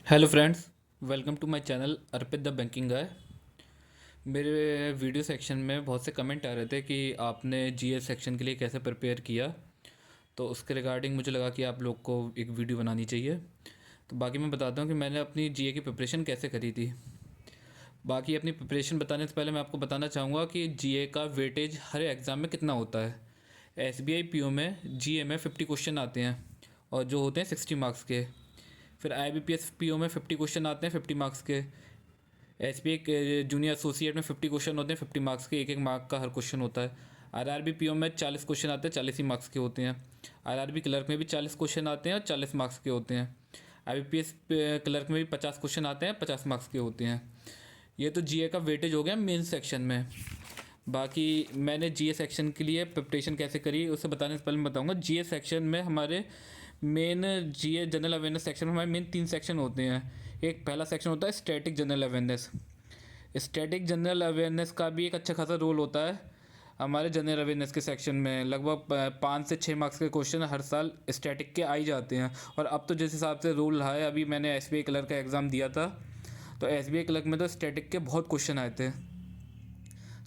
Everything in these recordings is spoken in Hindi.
Hello friends, welcome to my channel Arpit the banking guy. मेरे वीडियो सेक्शन में बहुत से कमेंट आ रहे थे कि आपने जीएस सेक्शन के लिए कैसे प्रिपेयर किया। तो उसके रिगार्डिंग मुझे लगा कि आप लोग को एक वीडियो बनानी चाहिए। तो बाकी मैं बताता हूँ कि मैंने अपनी जीए की प्रिपरेशन कैसे करी थी। बाकी अपनी प्रिपरेशन बताने से पहले मैं आपको बताना चाहूँगा कि जीए का वेटेज हर एग्ज़ाम में कितना होता है। एसबीआई पीओ में जीए में 50 क्वेश्चन आते हैं और जो होते हैं 60 मार्क्स के। फिर आईबीपीएस पीओ में 50 क्वेश्चन आते हैं 50 मार्क्स के। एसबीआई के जूनियर एसोसिएट में 50 क्वेश्चन होते हैं 50 मार्क्स के, एक एक मार्क का हर क्वेश्चन होता है। आरआरबी पीओ में 40 क्वेश्चन आते हैं, 40 ही मार्क्स के होते हैं। आरआरबी क्लर्क में भी 40 क्वेश्चन आते हैं और 40 मार्क्स के होते हैं। आईबीपीएस क्लर्क में भी 50 क्वेश्चन आते हैं, 50 मार्क्स के होते हैं। ये तो जीए का वेटेज हो गया मेन सेक्शन में। बाकी मैंने जीए सेक्शन के लिए प्रिपरेशन कैसे करी उसे बताने से पहले मैं बताऊंगा। जीए सेक्शन में हमारे मेन जीए जनरल अवेयरनेस सेक्शन में हमारे मेन 3 सेक्शन होते हैं। एक पहला सेक्शन होता है static general awareness. Static general awareness का भी एक अच्छा खासा रोल होता है हमारे जनरल अवेयरनेस के सेक्शन में। लगभग 5 से 6 मार्क्स के क्वेश्चन हर साल स्टैटिक के आ ही जाते हैं। और अब तो जिस हिसाब से रूल रहा है, अभी मैंने एसबीआई क्लर्क का एग्ज़ाम दिया था, तो एसबीआई क्लर्क में तो स्टैटिक के बहुत क्वेश्चन आए थे।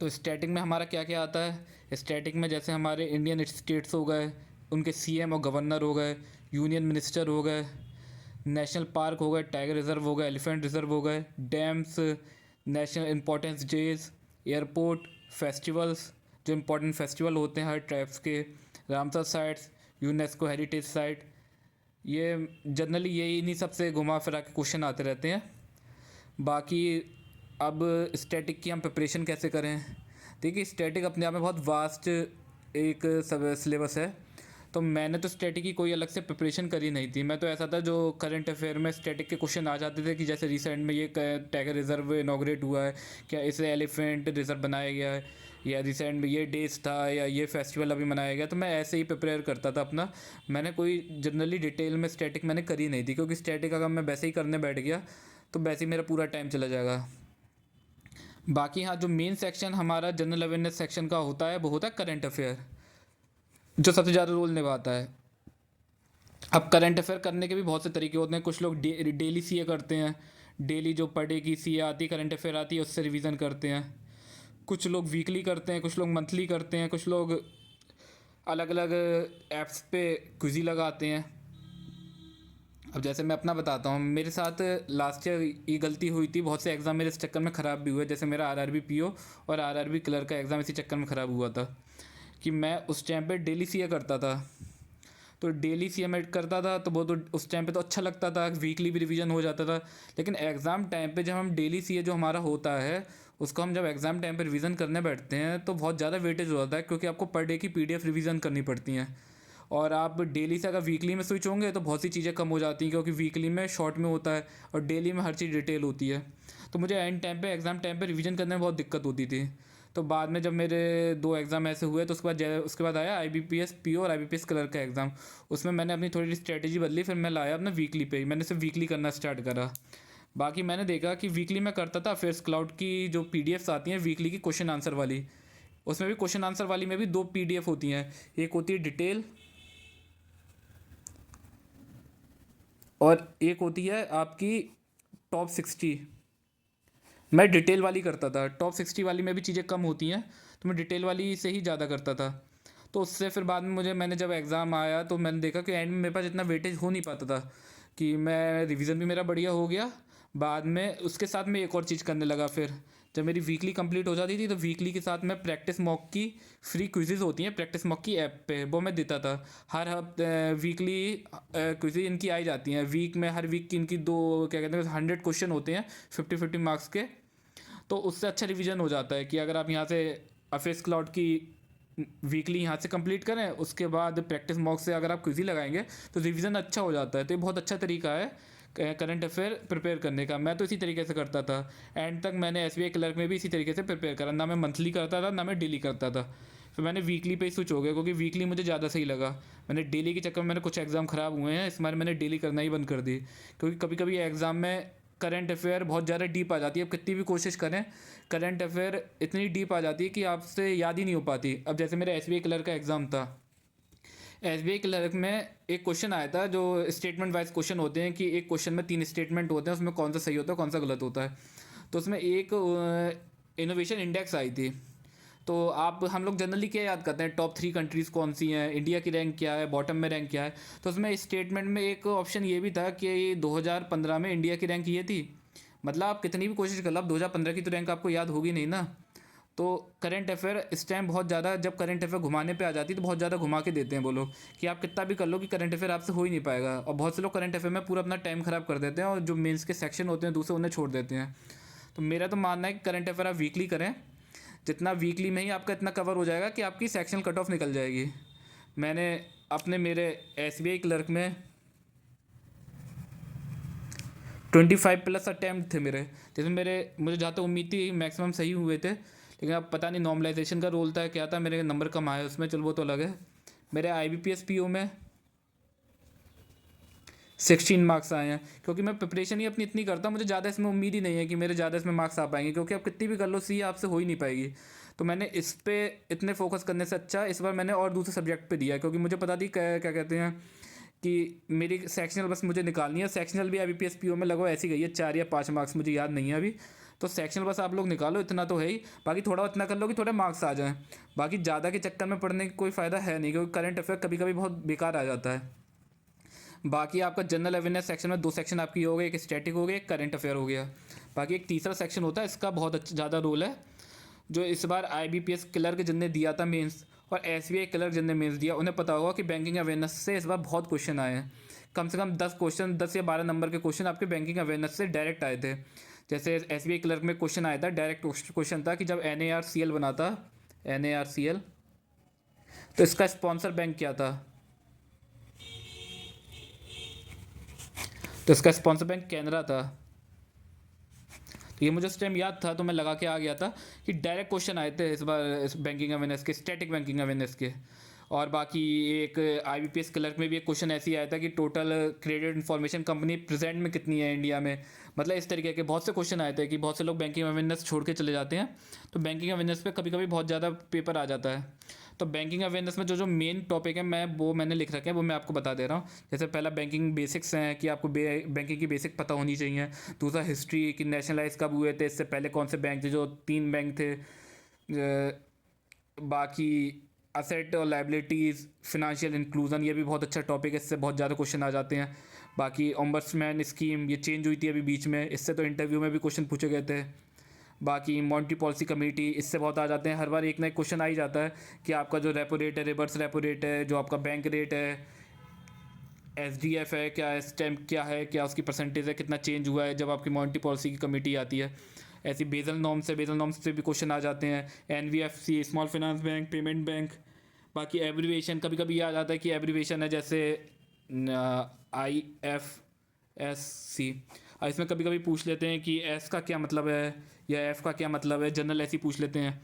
तो स्टैटिक में हमारा क्या क्या आता है। स्टैटिक में जैसे हमारे इंडियन स्टेट्स हो गए, उनके सीएम और गवर्नर हो गए, यूनियन मिनिस्टर हो गए, नेशनल पार्क हो गए, टाइगर रिजर्व हो गए, एलिफेंट रिजर्व हो गए, dams, national importance days, airport, festivals, जो इम्पोर्टेंट फेस्टिवल होते हैं हर ट्राइब्स के, Ramsar sites, UNESCO heritage site. ये जनरली यही इन्हीं सबसे घुमा फिरा के क्वेश्चन आते रहते हैं। बाकी अब स्टैटिक की हम प्रिपरेशन कैसे करें। देखिए, स्टैटिक अपने आप में बहुत वास्ट एक सब सिलेबस है। तो मैंने तो स्टैटिक की कोई अलग से प्रिपरेशन करी नहीं थी। मैं तो ऐसा था जो करंट अफेयर में स्टैटिक के क्वेश्चन आ जाते थे कि जैसे रिसेंट में ये टाइगर रिजर्व इनॉग्रेट हुआ है, क्या इसे एलिफेंट रिजर्व बनाया गया है, या रिसेंट में ये डेज था, या ये फेस्टिवल अभी मनाया गया। तो मैं ऐसे ही प्रिपेयर करता था अपना। मैंने कोई जनरली डिटेल में स्टैटिक मैंने करी नहीं थी, क्योंकि स्टैटिक अगर मैं वैसे ही करने बैठ गया तो वैसे ही मेरा पूरा टाइम चला जाएगा। बाकी हाँ, जो मेन सेक्शन हमारा जनरल अवेयरनेस सेक्शन का होता है वो होता है करंट अफेयर, जो सबसे ज़्यादा रोल निभाता है। अब करंट अफेयर करने के भी बहुत से तरीके होते हैं। कुछ लोग डेली सीए करते हैं, डेली जो पर डे की सीए आती है, करंट अफेयर आती है, उससे रिवीजन करते हैं। कुछ लोग वीकली करते हैं, कुछ लोग मंथली करते हैं, कुछ लोग अलग अलग ऐप्स पे क्विज़ी लगाते हैं। अब जैसे मैं अपना बताता हूँ, मेरे साथ लास्ट ईयर ये गलती हुई थी। बहुत से एग्ज़ाम मेरे इस चक्कर में ख़राब भी हुए। जैसे मेरा आरआरबी पीओ और आरआरबी क्लर्क का एग्ज़ाम इसी चक्कर में ख़राब हुआ था कि मैं उस टाइम पे डेली सीए करता था। तो डेली सीए करता था तो वो तो उस टाइम पे तो अच्छा लगता था, वीकली भी रिवीजन हो जाता था। लेकिन एग्ज़ाम टाइम पे जब हम डेली सीए जो हमारा होता है, उसको हम जब एग्ज़ाम टाइम पे रिवीजन करने बैठते हैं तो बहुत ज़्यादा वेटेज हो जाता है, क्योंकि आपको पर डे की पीडीएफ रिवीजन करनी पड़ती हैं। और आप डेली से अगर वीकली में स्विच होंगे तो बहुत सी चीज़ें कम हो जाती हैं, क्योंकि वीकली में शॉर्ट में होता है और डेली में हर चीज़ डिटेल होती है। तो मुझे एंड टाइम पे एग्ज़ाम टाइम पे रिवीजन करने में बहुत दिक्कत होती थी। तो बाद में जब मेरे 2 एग्ज़ाम ऐसे हुए तो उसके बाद आया आईबीपीएस पीओ और आईबीपीएस क्लर्क का एग्ज़ाम। उसमें मैंने अपनी थोड़ी स्ट्रेटेजी बदली, फिर मैं लाया अपना वीकली पे ही, मैंने सिर्फ वीकली करना स्टार्ट करा। बाकी मैंने देखा कि वीकली में करता था, फिर क्लाउड की जो पीडीएफ्स आती हैं वीकली की क्वेश्चन आंसर वाली, उसमें भी क्वेश्चन आंसर वाली में भी 2 पीडीएफ होती हैं। एक होती है डिटेल और एक होती है आपकी टॉप 60। मैं डिटेल वाली करता था, टॉप 60 वाली में भी चीज़ें कम होती हैं, तो मैं डिटेल वाली से ही ज़्यादा करता था। तो उससे फिर बाद में मैंने जब एग्ज़ाम आया तो मैंने देखा कि एंड में मेरे पास इतना वेटेज हो नहीं पाता था कि मैं रिवीजन भी मेरा बढ़िया हो गया। बाद में उसके साथ मैं एक और चीज़ करने लगा। फिर जब मेरी वीकली कंप्लीट हो जाती थी तो वीकली के साथ मैं प्रैक्टिस मॉक की फ्री क्विज़ेज़ होती हैं प्रैक्टिस मॉक की ऐप पे, वो मैं देता था। हर हफ्ते वीकली क्विज़ेज इनकी आई जाती हैं। वीक में हर वीक की इनकी दो, क्या कहते हैं, 100 क्वेश्चन होते हैं 50-50 मार्क्स के। तो उससे अच्छा रिवीजन हो जाता है कि अगर आप यहाँ से अफेस क्लाउड की वीकली यहाँ से कंप्लीट करें, उसके बाद प्रैक्टिस मॉक से अगर आप क्विज़ी लगाएंगे तो रिवीजन अच्छा हो जाता है। तो ये बहुत अच्छा तरीका है करंट अफेयर प्रिपेयर करने का। मैं तो इसी तरीके से करता था। एंड तक मैंने एसबीआई क्लर्क में भी इसी तरीके से प्रिपेयर करा, ना मैं मंथली करता था ना मैं डेली करता था। फिर मैंने वीकली पे ही स्विच हो गया, क्योंकि वीकली मुझे ज़्यादा सही लगा। मैंने डेली के चक्कर में मैंने कुछ एग्ज़ाम ख़राब हुए हैं, इस बार मैंने डेली करना ही बंद कर दी। क्योंकि कभी कभी एग्ज़ाम में करंट अफेयर बहुत ज़्यादा डीप आ जाती है। अब कितनी भी कोशिश करें, करंट अफेयर इतनी डीप आ जाती है कि आपसे याद ही नहीं हो पाती। अब जैसे मेरा एसबीआई क्लर्क का एग्ज़ाम था, एसबीआई क्लर्क में एक क्वेश्चन आया था, जो स्टेटमेंट वाइज क्वेश्चन होते हैं कि एक क्वेश्चन में 3 स्टेटमेंट होते हैं, उसमें कौन सा सही होता है कौन सा गलत होता है। तो उसमें एक इनोवेशन इंडेक्स आई थी। तो आप हम लोग जनरली क्या याद करते हैं, टॉप 3 कंट्रीज़ कौन सी हैं, इंडिया की रैंक क्या है, बॉटम में रैंक क्या है। तो उसमें स्टेटमेंट में एक ऑप्शन ये भी था कि 2015 में इंडिया की रैंक ये थी। मतलब आप कितनी भी कोशिश कर लो, आप 2015 की तो रैंक आपको याद होगी नहीं ना। तो करंट अफेयर इस टाइम बहुत ज़्यादा, जब करंट अफेयर घुमाने पे आ जाती है तो बहुत ज़्यादा घुमा के देते हैं वो लोग, कि आप कितना भी कर लो कि करंट अफेयर आपसे हो ही नहीं पाएगा। और बहुत से लोग करंट अफेयर में पूरा अपना टाइम ख़राब कर देते हैं, और जो मेंस के सेक्शन होते हैं दूसरे उन्हें छोड़ देते हैं। तो मेरा तो मानना है कि करंट अफेयर आप वीकली करें, जितना वीकली में ही आपका इतना कवर हो जाएगा कि आपकी सेक्शनल कट ऑफ निकल जाएगी। मैंने अपने मेरे एसबीआई क्लर्क में 25+ अटैम्प्ट थे मेरे, जिसमें मुझे जहाँ तक उम्मीद थी मैक्सिमम सही हुए थे। लेकिन अब पता नहीं नॉर्मलाइजेशन का रोल था क्या था, मेरे नंबर कम आए उसमें, चलो वो तो अलग है। मेरे IBPS PO में 16 मार्क्स आए हैं, क्योंकि मैं प्रिपरेशन ही अपनी इतनी करता हूँ, मुझे ज़्यादा इसमें उम्मीद ही नहीं है कि मेरे ज़्यादा इसमें मार्क्स आ पाएंगे, क्योंकि आप कितनी भी कर लो सी आपसे हो ही नहीं पाएगी। तो मैंने इस पे इतने फोकस करने से अच्छा इस बार मैंने और दूसरे सब्जेक्ट पे दिया, क्योंकि मुझे पता थी क्या क्या कहते हैं कि मेरी सेक्शनल बस मुझे निकालनी है। सेक्शनल भी IBPS PO में लगभग ऐसी गई है, 4 या 5 मार्क्स, मुझे याद नहीं है अभी। तो सेक्शनल बस आप लोग निकालो, इतना तो है ही। बाकी थोड़ा इतना कर लो कि थोड़े मार्क्स आ जाएँ। बाकी ज़्यादा के चक्कर में पढ़ने की कोई फ़ायदा है नहीं, क्योंकि करंट अफेयर कभी कभी बहुत बेकार आ जाता है। बाकी आपका जनरल अवेयरनेस सेक्शन में 2 सेक्शन आपकी हो गए, एक स्टैटिक हो गया, एक करंट अफेयर हो गया। बाकी एक तीसरा सेक्शन होता है, इसका बहुत अच्छा ज़्यादा रोल है, जो इस बार IBPS क्लर्क जिनने दिया था मेंस और SBI क्लर्क जिनने मेंस दिया, उन्हें पता होगा कि बैंकिंग अवेयरनेस से इस बार बहुत क्वेश्चन आए हैं। कम से कम 10 या 12 नंबर के क्वेश्चन आपके बैंकिंग अवेयरनेस से डायरेक्ट आए थे। जैसे SBI क्लर्क में क्वेश्चन आया था, डायरेक्ट क्वेश्चन था कि जब NARCL बना था, NARCL, तो इसका स्पॉन्सर बैंक क्या था। तो इसका स्पॉन्सर बैंक कैनरा था। तो ये मुझे उस टाइम याद था, तो मैं लगा के आ गया था कि डायरेक्ट क्वेश्चन आए थे इस बार इस बैंकिंग अवेयरनेस के, स्टैटिक बैंकिंग अवेयरनेस के। और बाकी एक IBPS क्लर्क में भी एक क्वेश्चन ऐसे ही आया था कि total credit information company present में कितनी है इंडिया में। मतलब इस तरीके के बहुत से क्वेश्चन आए थे कि बहुत से लोग बैंकिंग अवेयरनेस छोड़ के चले जाते हैं, तो बैंकिंग अवेयरनेस पे कभी कभी बहुत ज़्यादा पेपर आ जाता है। तो बैंकिंग अवेयरनेस में जो जो मेन टॉपिक है मैंने लिख रखे हैं, वो मैं आपको बता दे रहा हूँ। जैसे पहला बैंकिंग बेसिक्स हैं कि आपको बैंकिंग की बेसिक पता होनी चाहिए। दूसरा हिस्ट्री कि नेशनलाइज कब हुए थे, इससे पहले कौन से बैंक थे, जो 3 बैंक थे। बाकी असेट और लाइबिलिटीज़, फिनेंशियल इंक्लूजन, ये भी बहुत अच्छा टॉपिक है, इससे बहुत ज़्यादा क्वेश्चन आ जाते हैं। बाकी ओम्बड्समैन स्कीम ये चेंज हुई थी अभी बीच में, इससे तो इंटरव्यू में भी क्वेश्चन पूछे गए थे। बाकी मॉनेटरी पॉलिसी कमेटी, इससे बहुत आ जाते हैं, हर बार एक ना एक क्वेश्चन आ ही जाता है कि आपका जो रेपो रेट है, रिवर्स रेपो रेट है, जो आपका बैंक रेट है, SDF है क्या, स्टैम्प क्या है, क्या उसकी परसेंटेज है, कितना चेंज हुआ है जब आपकी मॉनेटरी पॉलिसी की कमेटी आती है। ऐसी बेसल नॉर्म्स से भी क्वेश्चन आ जाते हैं। NBFC small finance bank, payment bank. बाकी एब्रीवेशन कभी कभी याद आता है कि एब्रीवेशन है, जैसे IFSC। इसमें कभी कभी पूछ लेते हैं कि S का क्या मतलब है या F का क्या मतलब है, जनरल ऐसे ही पूछ लेते हैं।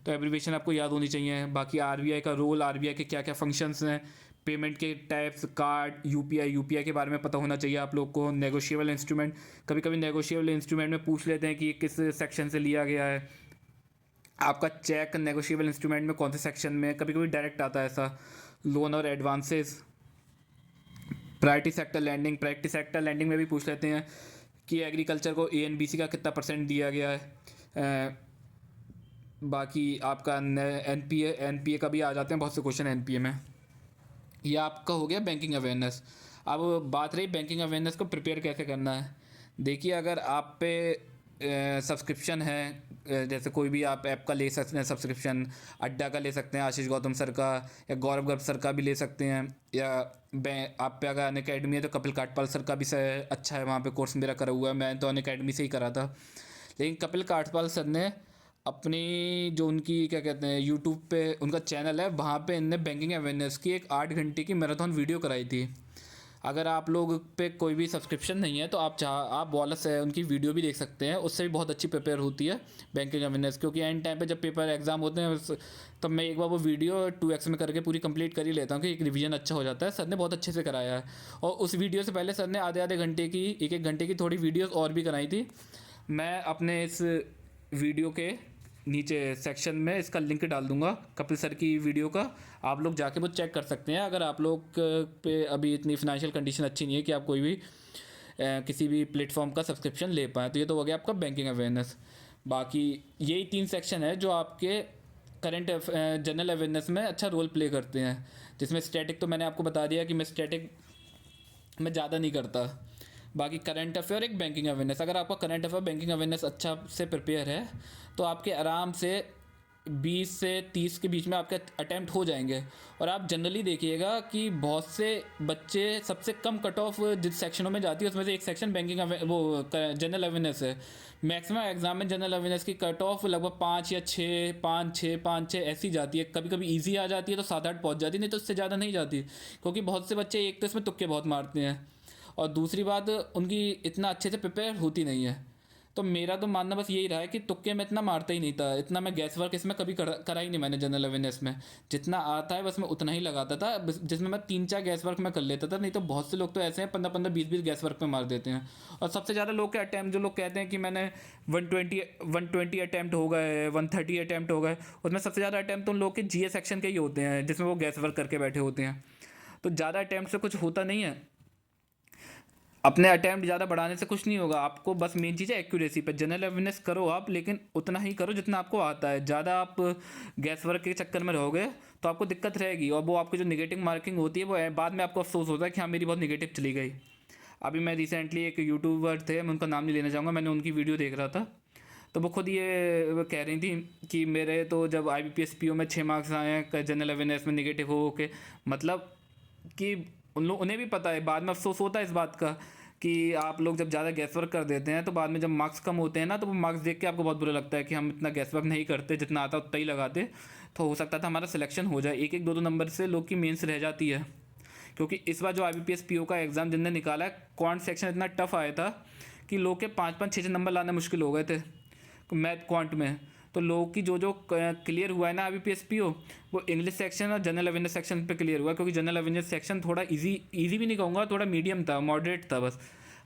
तो एब्रीवेशन आपको याद होनी चाहिए। बाकी RBI का रोल, RBI के क्या क्या फंक्शंस हैं, पेमेंट के टाइप्स, कार्ड, यूपीआई के बारे में पता होना चाहिए आप लोग को। नेगोशिएबल इंस्ट्रूमेंट, कभी कभी नेगोशिएबल इंस्ट्रूमेंट में पूछ लेते हैं कि किस सेक्शन से लिया गया है। आपका चेक नेगोशिएबल इंस्ट्रूमेंट में कौन से सेक्शन में, कभी कभी डायरेक्ट आता है ऐसा। लोन और एडवांसेस, प्रायोरिटी सेक्टर लैंडिंग में भी पूछ लेते हैं कि एग्रीकल्चर को ANBC का कितना % दिया गया है। बाकी आपका NPA का भी आ जाते हैं बहुत से क्वेश्चन NPA में। ये आपका हो गया बैंकिंग अवेयरनेस। अब बात रही बैंकिंग अवेयरनेस को प्रिपेयर कैसे करना है। देखिए, अगर आप पे सब्सक्रिप्शन है, जैसे कोई भी आप ऐप का ले सकते हैं सब्सक्रिप्शन, अड्डा का ले सकते हैं, आशीष गौतम सर का, या गौरव गर्ग सर का भी ले सकते हैं, या आप पे अगर अनअकैडमी है तो कपिल काठपाल सर का भी अच्छा है, वहाँ पे कोर्स मेरा करा हुआ है, मैं तो अनअकैडमी से ही करा था। लेकिन कपिल काठपाल सर ने अपनी जो उनकी क्या कहते हैं यूट्यूब पे उनका चैनल है, वहाँ पे इनने बैंकिंग अवेयरनेस की एक 8 घंटे की मैराथन वीडियो कराई थी। अगर आप लोग पे कोई भी सब्सक्रिप्शन नहीं है तो आप वॉलस है उनकी वीडियो भी देख सकते हैं, उससे भी बहुत अच्छी प्रिपेयर होती है बैंकिंग अवेयरनेस। क्योंकि एंड टाइम पे जब पेपर एग्जाम होते हैं तब मैं एक बार वो वीडियो 2x में करके पूरी कंप्लीट कर ही लेता हूँ कि एक रिवीजन अच्छा हो जाता है। सर ने बहुत अच्छे से कराया है, और उस वीडियो से पहले सर ने आधे आधे घंटे की, एक घंटे की थोड़ी वीडियोज़ और भी कराई थी। मैं अपने इस वीडियो के नीचे सेक्शन में इसका लिंक डाल दूंगा कपिल सर की वीडियो का, आप लोग जाके वो चेक कर सकते हैं। अगर आप लोग पे अभी इतनी फिनेंशियल कंडीशन अच्छी नहीं है कि आप कोई भी किसी भी प्लेटफॉर्म का सब्सक्रिप्शन ले पाएँ। तो ये तो हो गया आपका बैंकिंग अवेयरनेस। बाकी यही 3 सेक्शन है जो आपके करंट जनरल अवेयरनेस में अच्छा रोल प्ले करते हैं, जिसमें स्टैटिक तो मैंने आपको बता दिया कि मैं स्टैटिक में ज़्यादा नहीं करता। बाकी करंट अफेयर, एक बैंकिंग अवेयरनेस, अगर आपका करंट अफेयर बैंकिंग अवेयरनेस अच्छा से प्रिपेयर है तो आपके आराम से 20 से 30 के बीच में आपके अटैम्प्ट हो जाएंगे। और आप जनरली देखिएगा कि बहुत से बच्चे सबसे कम कट ऑफ जिस सेक्शनों में जाती है उसमें से एक सेक्शन बैंकिंग वो जनरल अवेयरनेस है। मैक्सिमम एग्जाम में जनरल अवेयरनेस की कट ऑफ लगभग 5 या 6, 5 6 ऐसी जाती है। कभी कभी ईजी आ जाती है तो 7 8 पहुंच जाती है, नहीं तो उससे ज़्यादा नहीं जाती। क्योंकि बहुत से बच्चे एक तो इसमें तुक्के बहुत मारते हैं और दूसरी बात उनकी इतना अच्छे से प्रिपेयर होती नहीं है। तो मेरा तो मानना बस यही रहा है कि तुक्के में इतना मारता ही नहीं था, इतना मैं गैस वर्क इसमें कभी करा ही नहीं मैंने जनरल अवेयरनेस में। जितना आता है बस मैं उतना ही लगाता था, जिसमें मैं 3 4 गैस वर्क में कर लेता था। नहीं तो बहुत से लोग तो ऐसे हैं 15 15 20 20 गैस वर्क में मार देते हैं। और सबसे ज़्यादा लोग के अटैम्प्ट, जो लोग कहते हैं कि मैंने 120 अटैम्प्ट हो गए, 130 अटैम्प्ट हो गए, उसमें सबसे ज़्यादा अटैम्प्ट उन लोग के जीए सेक्शन के ही होते हैं जिसमें वो गैस वर्क करके बैठे होते हैं। तो ज़्यादा अटैम्प्ट से कुछ होता नहीं है, अपने अटैम्प्ट ज़्यादा बढ़ाने से कुछ नहीं होगा। आपको बस मेन चीज़ है एक्यूरेसी पे। जनरल अवेयरनेस करो आप, लेकिन उतना ही करो जितना आपको आता है। ज़्यादा आप गैस वर्क के चक्कर में रहोगे तो आपको दिक्कत रहेगी, और वो आपकी जो नेगेटिव मार्किंग होती है वो बाद में आपको अफसोस होता है कि हाँ मेरी बहुत नेगेटिव चली गई। अभी मैं रिसेंटली एक यूट्यूबर थे, मैं उनका नाम नहीं लेना चाहूँगा, मैंने उनकी वीडियो देख रहा था तो वो खुद ये वो कह रही थी कि मेरे तो जब IBPS PO में 6 मार्क्स आए हैं जनरल अवेयरनेस में नेगेटिव हो के, मतलब कि उन्हें भी पता है, बाद में अफसोस होता है इस बात का कि आप लोग जब ज़्यादा गैस वर्क कर देते हैं तो बाद में जब मार्क्स कम होते हैं ना, तो वो मार्क्स देख के आपको बहुत बुरा लगता है कि हम इतना गैस वर्क नहीं करते, जितना आता उतना ही लगाते तो हो सकता था हमारा सिलेक्शन हो जाए। 1 1 2 2 नंबर से लोग की मेंस रह जाती है। क्योंकि इस बार जो IBPS PO का एग्ज़ाम जिनने निकाला है, क्वांट सेक्शन इतना टफ आया था कि लोग के 5 5 6 6 नंबर लाना मुश्किल हो गए थे मैथ क्वांट में। तो लोगों की जो क्लियर हुआ है ना IBPS PO, वो इंग्लिश सेक्शन और जनरल अवेयरनेस सेक्शन पे क्लियर हुआ। क्योंकि जनरल अवेयरनेस सेक्शन थोड़ा इजी भी नहीं कहूँगा, थोड़ा मीडियम था, मॉडरेट था, बस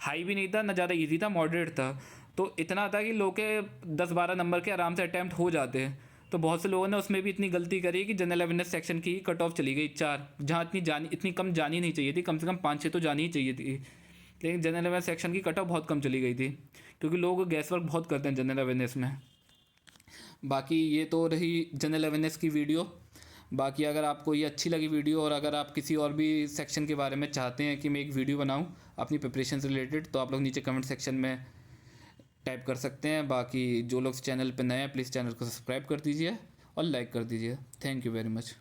हाई भी नहीं था ना ज़्यादा इजी था, मॉडरेट था। तो इतना था कि लोग के 10 12 नंबर के आराम से अटैम्प्ट हो जाते हैं। तो बहुत से लोगों ने उसमें भी इतनी गलती करी कि जनरल अवेयरनेस सेक्शन की कट ऑफ चली गई 4, जहाँ इतनी कम जानी नहीं चाहिए थी, कम से कम 5 6 तो जानी ही चाहिए थी। लेकिन जनरल अवेयरनेस सेक्शन की कट ऑफ बहुत कम चली गई थी, क्योंकि लोग गैस वर्क बहुत करते हैं जनरल अवेयरनेस में। बाकी ये तो रही जनरल अवेयरनेस की वीडियो। बाकी अगर आपको ये अच्छी लगी वीडियो, और अगर आप किसी और भी सेक्शन के बारे में चाहते हैं कि मैं एक वीडियो बनाऊं अपनी प्रिपरेशन से रिलेटेड, तो आप लोग नीचे कमेंट सेक्शन में टाइप कर सकते हैं। बाकी जो लोग चैनल पर नए हैं प्लीज़ चैनल को सब्सक्राइब कर दीजिए और लाइक कर दीजिए। Thank you very much.